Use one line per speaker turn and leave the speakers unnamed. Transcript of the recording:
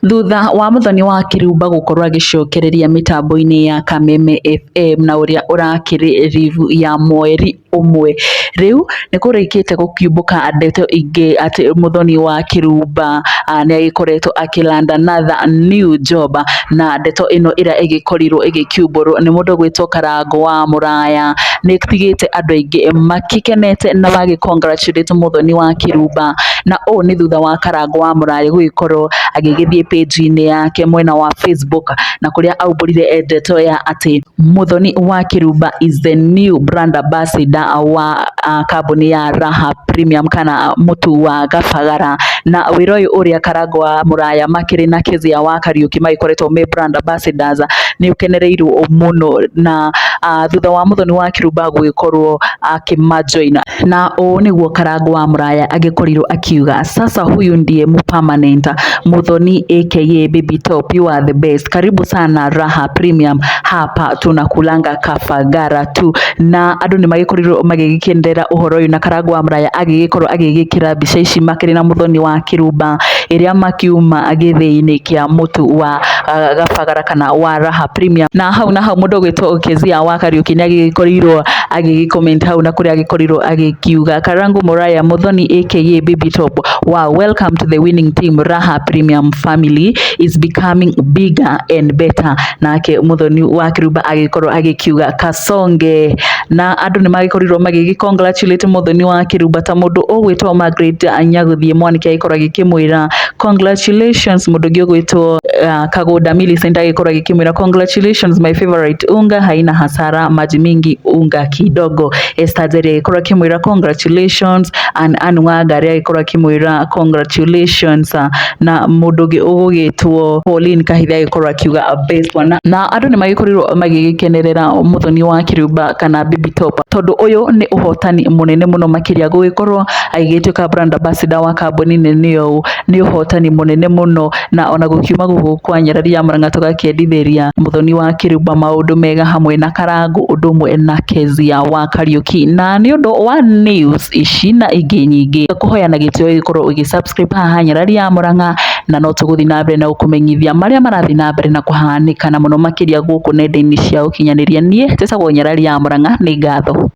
Thutha wa Muthoni wa Kirumba gukorwo agicokereria mitambo-ini ya Kameme FM na uria urakiri rivu ya mweri umwe, riu ni kurikite gukiumbuka ndeto ingi ati Muthoni wa Kirumba ni agikoretwo akilanda another new job, na ndeto ino ira igikorirwo igikiumburwo ni mundu gwitwo Karango wa Muraya ni tigite andu aingi makikenete na bagi congratulate Muthoni wa Kirumba, na o ni thutha wa Karango wa Muraya gugikorwo agigithie page-ini yake mwena wa Facebook na kuria aumburire ndeto ya ati Muthoni wa Kirumba is the new brand ambassador wa kambuni ya Raha Premium kana mutu wa Gabagara, na wira uyu uria Karango wa Muraya makiri na Kezia wa Kariuki magikoretwo me brand ambassadors ni ukenereirwo muno, na thutha wa Muthoni wa Kirumba gugikorwo akimajoina, na o niguo Karango wa Muraya agikorirwo akiuga sasa huyu ndiye permanent Muthoni aka Baby Top, you are the best, karibu sana Raha Premium, hapa tunakulanga Gabagara tu. Na andu ni magikorirwo magigikendera uhoro uyu, na Karango wa Muraya agigikorwo agigikira mbica ici makiri na Muthoni wa Kirumba iria makiuma agithii-ini kia mutu wa Gabagara kana wa Raha Premium, na hau mundu gwitwo Kezia wa Kariuki ni agikorirwo agigicomment hau na kuria agikorirwo agikiuga Karango Muraya Muthoni aka Baby Top, wow, welcome to the winning team, Raha Premium family is becoming bigger and better. Nake Muthoni wa Kirumba agikorwo agikiuga kasonge, na andu ni magikorirwo magigicongratulate Muthoni wa Kirumba ta mundu ugwitwo Margaret Anyaguthie Mwaniki agikorwo agikimwira congratulations, mundu ungi ugwitwo Kagoda Millicent agikorwo agikimwira congratulations my favorite, unga haina hasara, maji mingi unga kidogo. Esther Njeri agikorwo akimwira congratulations, and Anwa Ngari agikorwo akimwira congratulations, na mundu ungi ugwitwo Pauline Kahithe agikorwo akiuga best one, na andu ni magikorirwo magigikenerera Muthoni wa Kirumba kana Baby Top tondu uyu ni uhotani munene muno makiria gugikorwo agigituika brand ambassador wa kambuni nene uyu ni uhotani munene muno, na ona gukiuma gugu kwa Nyarari ya Murang'a tugakiendithiria Muthoni wa Kirumba maundu mega hamwe na Karango undu umwe na Kezia wa Kariuki. Na ni undu wa news ici na ingi nyingi kuhoya na gitio gikorwo ugisubscribe haha Nyarari ya Murang'a, na no tuguthi na mbere na gukumenyithia maria marathi na mbere na kuhanika na muno makiria guku nenda-ini cia ukinyaniria. Nie tetagwo Nyarari ya Murang'a, ni ngatho.